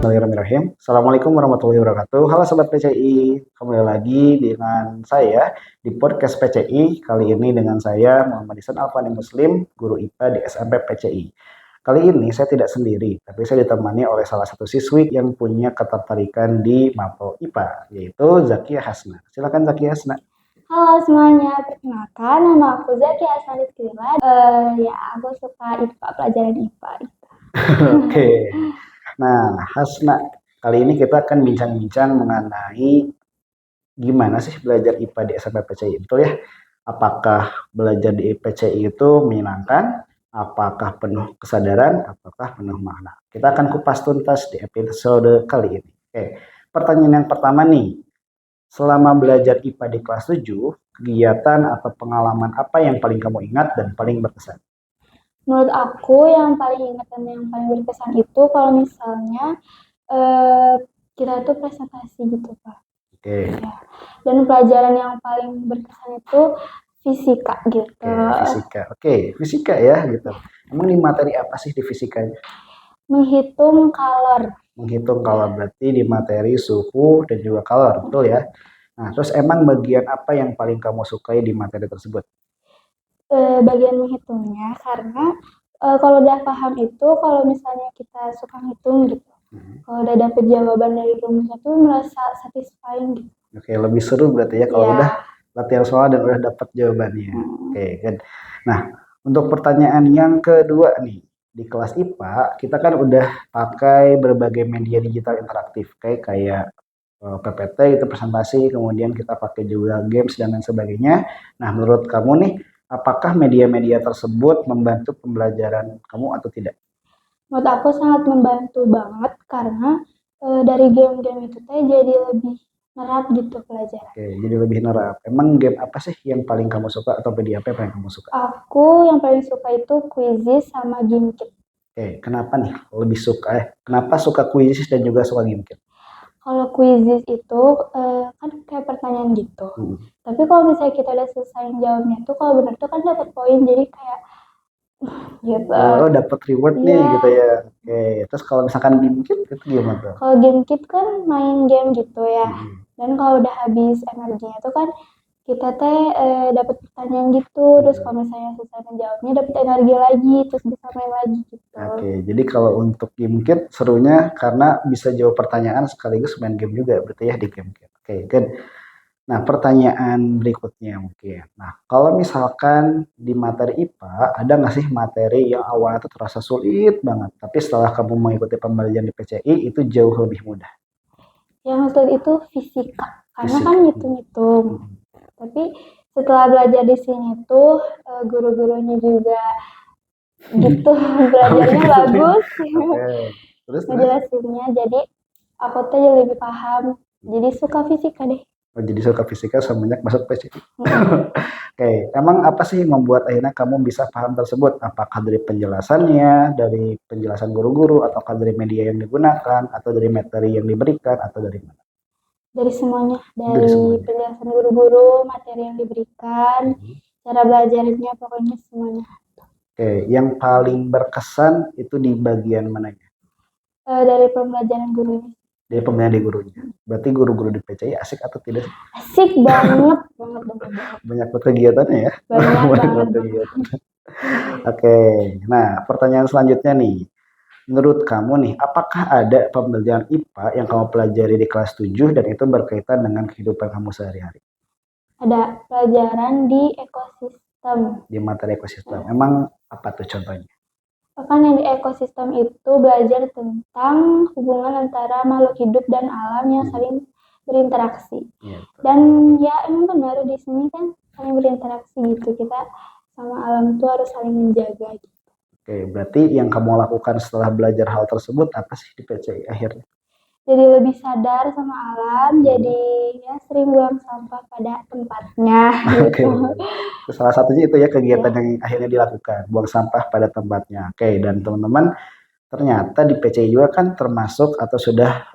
Bismillahirrahmanirrahim. Assalamualaikum warahmatullahi wabarakatuh. Halo Sobat PCI, kembali lagi dengan saya di podcast PCI. Kali ini dengan saya Muhammad Ihsan Alfani Muslim, guru IPA di SMP PCI. Kali ini saya tidak sendiri, tapi saya ditemani oleh salah satu siswi yang punya ketertarikan di Mapel IPA, yaitu Zakia Hasna. Silakan Zakia Hasna. Halo semuanya, perkenalkan nama aku Zakia Hasna Rizkyla. Aku suka IPA, pelajaran IPA. Oke. Nah, Hasna, kali ini kita akan bincang-bincang mengenai gimana sih belajar IPA di SMP PCI, betul ya? Apakah belajar di PCI itu menyenangkan? Apakah penuh kesadaran? Apakah penuh makna? Kita akan kupas tuntas di episode kali ini. Oke, pertanyaan yang pertama nih. Selama belajar IPA di kelas 7, kegiatan atau pengalaman apa yang paling kamu ingat dan paling berkesan? Menurut aku yang paling ingat dan yang paling berkesan itu kalau misalnya kita tuh presentasi gitu Pak. Oke. Ya. Dan pelajaran yang paling berkesan itu fisika gitu. Fisika. Oke, fisika ya gitu. Emang di materi apa sih di fisikanya? Menghitung kalor. Menghitung kalor berarti di materi suhu dan juga kalor, betul ya? Nah, terus emang bagian apa yang paling kamu sukai di materi tersebut? Bagian menghitungnya karena kalau udah paham itu kalau misalnya kita suka ngitung gitu. Kalau udah dapet jawaban dari rumusnya tuh merasa satisfying gitu. Oke, lebih seru berarti ya kalau udah latihan soal dan udah dapat jawabannya. Oke, kan. Nah, untuk pertanyaan yang kedua nih, di kelas IPA kita kan udah pakai berbagai media digital interaktif kayak PPT itu presentasi, kemudian kita pakai juga games dan lain sebagainya. Nah, menurut kamu nih, apakah media-media tersebut membantu pembelajaran kamu atau tidak? Menurut aku sangat membantu banget karena dari game-game itu teh jadi lebih nerap gitu pelajaran. Oke, jadi lebih nerap. Emang game apa sih yang paling kamu suka atau media apa yang paling kamu suka? Aku yang paling suka itu Quizizz sama GameKit. Oke, kenapa nih lebih suka? Kenapa suka Quizizz dan juga suka GameKit? Kalau Quizizz itu kan kayak pertanyaan gitu. Tapi kalau misalnya kita udah selesai jawabnya tuh kalau benar tuh kan dapat poin jadi kayak gitu. Oh, dapat reward nih gitu ya. Oke, terus kalau misalkan GameKit itu gimana tuh? Kalau GameKit kan main game gitu ya. Dan kalau udah habis energinya tuh kan kita teh dapat pertanyaan gitu, terus kalau misalnya selesai menjawabnya dapat energi lagi, terus bisa main lagi gitu. Oke, jadi kalau untuk GameKit serunya karena bisa jawab pertanyaan sekaligus main game juga berarti ya di GameKit. Oke, good. Nah, pertanyaan berikutnya mungkin. Nah, kalau misalkan di materi IPA, ada nggak sih materi yang awalnya tuh terasa sulit banget, tapi setelah kamu mengikuti pembelajaran di PCI, itu jauh lebih mudah? Yang sulit itu fisika, karena kan ngitung-ngitung. Tapi setelah belajar di sini tuh guru-gurunya juga gitu, belajarnya bagus. Terus? Ngejelasinnya, jadi aku tuh jadi lebih paham. Jadi suka fisika deh. Oh, jadi suka fisika semenjak masuk PCI. Oke, emang apa sih yang membuat akhirnya kamu bisa paham tersebut? Apakah dari penjelasannya, dari penjelasan guru-guru, ataukah dari media yang digunakan, atau dari materi yang diberikan, atau dari mana? Dari semuanya, dari penjelasan guru-guru, materi yang diberikan, cara belajarnya, pokoknya semuanya. Oke, yang paling berkesan itu di bagian mananya? Dari pembelajaran gurunya. Dari pembelajaran di gurunya. Berarti guru-guru di PCI asik atau tidak? Asik banget, banget. Banyak kegiatannya ya? Banyak kegiatan. Oke, nah pertanyaan selanjutnya nih. Menurut kamu nih, apakah ada pembelajaran IPA yang kamu pelajari di kelas 7 dan itu berkaitan dengan kehidupan kamu sehari-hari? Ada pelajaran di ekosistem. Di materi ekosistem. Emang apa tuh contohnya? Kan yang di ekosistem itu belajar tentang hubungan antara makhluk hidup dan alam yang saling berinteraksi. Dan ya emang benar di sini kan saling berinteraksi gitu. Kita sama alam itu harus saling menjaga gitu. Oke, berarti yang kamu lakukan setelah belajar hal tersebut apa sih di PCI akhirnya? Jadi lebih sadar sama alam, jadi ya sering buang sampah pada tempatnya gitu. Salah satunya itu ya kegiatan yang akhirnya dilakukan, buang sampah pada tempatnya. Oke, dan teman-teman ternyata di PCI juga kan termasuk atau sudah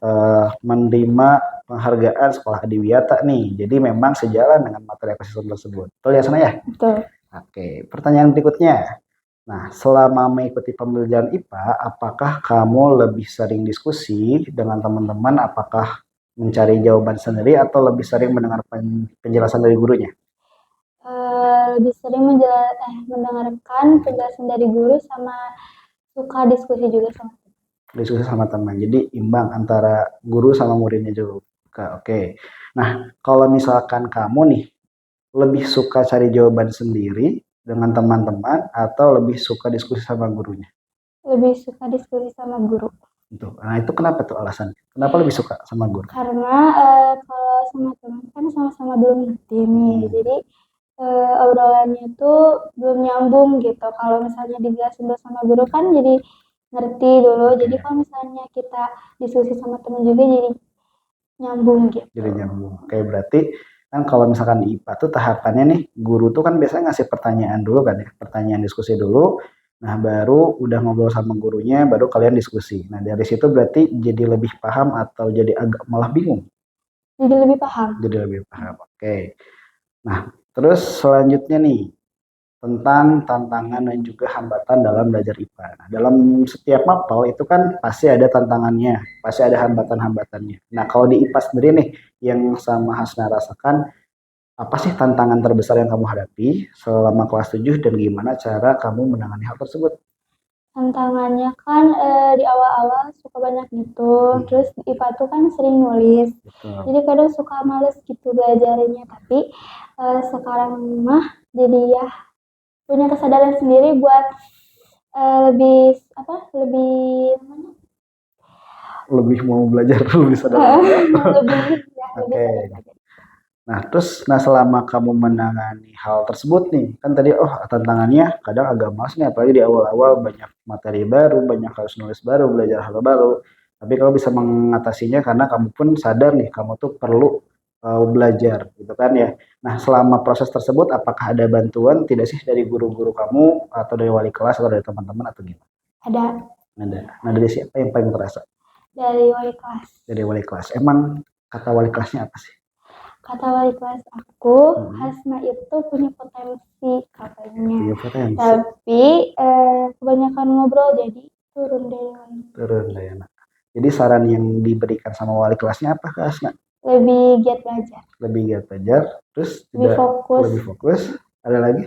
menerima penghargaan Sekolah Adiwiyata nih. Jadi memang sejalan dengan materi ekosistem tersebut. Betul ya, Sana ya? Betul. Oke, pertanyaan berikutnya. Nah, selama mengikuti pembelajaran IPA, apakah kamu lebih sering diskusi dengan teman-teman? Apakah mencari jawaban sendiri atau lebih sering mendengar penjelasan dari gurunya? Lebih sering mendengarkan penjelasan dari guru sama suka diskusi juga sama teman. Diskusi sama teman. Jadi imbang antara guru sama muridnya juga. Oke. Nah, kalau misalkan kamu nih lebih suka cari jawaban sendiri dengan teman-teman atau lebih suka diskusi sama gurunya? Lebih suka diskusi sama guru. Nah, itu kenapa tuh alasannya? Kenapa lebih suka sama guru? Karena kalau sama teman kan sama-sama belum ngerti nih. Jadi obrolannya tuh belum nyambung gitu. Kalau misalnya dijelasin dulu sama guru kan jadi ngerti dulu. Jadi kalau misalnya kita diskusi sama teman juga jadi nyambung gitu. Jadi nyambung. Oke, berarti kan kalau misalkan di IPA tuh tahapannya nih, guru tuh kan biasanya ngasih pertanyaan dulu kan ya, pertanyaan diskusi dulu. Nah, baru udah ngobrol sama gurunya, baru kalian diskusi. Nah, dari situ berarti jadi lebih paham atau jadi agak malah bingung? Jadi lebih paham. Jadi lebih paham. Oke. Nah, terus selanjutnya nih, tentang tantangan dan juga hambatan dalam belajar IPA. Nah, dalam setiap mapel itu kan pasti ada tantangannya, pasti ada hambatan-hambatannya. Nah, kalau di IPA sendiri nih, yang sama Hasna rasakan, apa sih tantangan terbesar yang kamu hadapi selama kelas 7 dan gimana cara kamu menangani hal tersebut? Tantangannya kan di awal-awal suka banyak gitu. Terus IPA tuh kan sering nulis. Betul. Jadi kadang suka males gitu belajarnya. Tapi sekarang mah jadi ya punya kesadaran sendiri buat lebih Lebih mau belajar, lebih sadar. lebih Oke. sadar. Nah, terus selama kamu menangani hal tersebut nih, kan tadi tantangannya kadang agak malas nih, apalagi di awal-awal banyak materi baru, banyak harus nulis baru, belajar hal baru. Tapi kamu bisa mengatasinya karena kamu pun sadar nih, kamu tuh perlu belajar, gitu kan ya. Nah, selama proses tersebut, apakah ada bantuan tidak sih dari guru-guru kamu atau dari wali kelas atau dari teman-teman atau gimana? Ada. Ada. Nah, dari siapa yang paling terasa? Dari wali kelas. Dari wali kelas. Emang kata wali kelasnya apa sih? Kata wali kelas aku, Hasna itu punya potensi katanya. Punya potensi. Tapi kebanyakan ngobrol jadi turun deh. Turun deh. Jadi saran yang diberikan sama wali kelasnya apa Kak Hasna? Lebih giat belajar. Lebih giat belajar, terus lebih fokus. Lebih fokus. Ada lagi?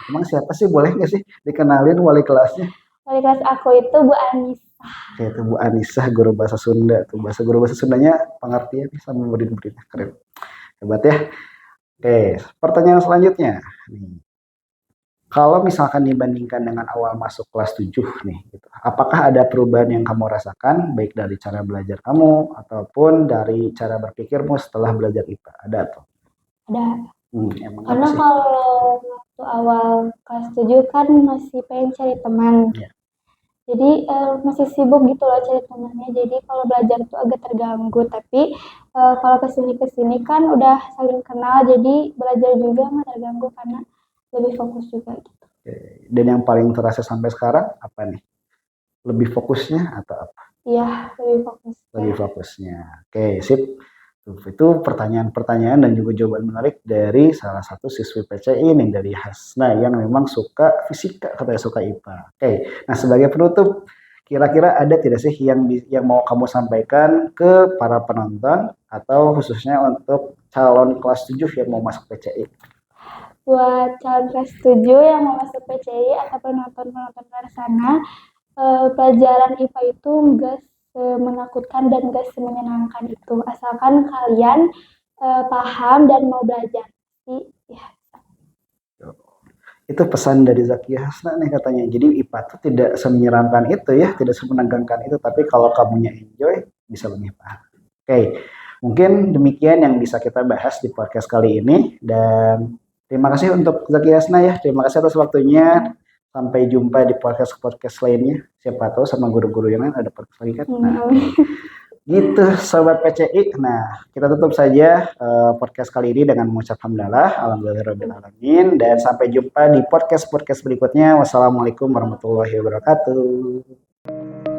Emang siapa sih, boleh nggak sih dikenalin wali kelasnya? Wali kelas aku itu Bu Anissa. Oke, itu Bu Anissa, guru bahasa Sunda. Tuh guru bahasa Sundanya pengertian sama murid-muridnya, keren. Hebat ya. Oke, pertanyaan selanjutnya. Nih. Kalau misalkan dibandingkan dengan awal masuk kelas 7 nih, gitu, apakah ada perubahan yang kamu rasakan, baik dari cara belajar kamu, ataupun dari cara berpikirmu setelah belajar IPA? Ada tuh? Ada. Emang karena kalau waktu awal kelas 7 kan masih pengen cari teman. Yeah. Jadi masih sibuk gitu loh cari temannya. Jadi kalau belajar tuh agak terganggu. Tapi kalau kesini kan udah saling kenal. Jadi belajar juga nggak terganggu karena lebih fokus juga gitu. Dan yang paling terasa sampai sekarang apa nih? Lebih fokusnya atau apa? Iya, lebih fokusnya. Lebih fokusnya. Oke, sip. Itu pertanyaan-pertanyaan dan juga jawaban menarik dari salah satu siswi PCI ini, dari Hasna yang memang suka fisika, katanya suka IPA. Oke, nah sebagai penutup, kira-kira ada tidak sih yang mau kamu sampaikan ke para penonton atau khususnya untuk calon kelas 7 yang mau masuk PCI? Buat calon kelas 7 yang mau masuk PCI atau penonton-penonton luar sana, pelajaran IPA itu enggak menakutkan dan gak semenyenangkan itu, asalkan kalian paham dan mau belajar. Ya. Itu pesan dari Zakia Hasna nih katanya. Jadi IPA itu tidak semenyeramkan itu ya, tidak semenegangkan itu, tapi kalau kamunya enjoy bisa lebih paham. Oke, mungkin demikian yang bisa kita bahas di podcast kali ini, dan terima kasih untuk Zakia Hasna ya, terima kasih atas waktunya. Sampai jumpa di podcast lainnya. Siapa tahu sama guru-guru yang lain ada podcast lagi kan. Nah, gitu Sobat PCI. Nah, kita tutup saja podcast kali ini dengan mengucap alhamdulillahirrahmanirrahim. Dan sampai jumpa di podcast berikutnya. Wassalamualaikum warahmatullahi wabarakatuh.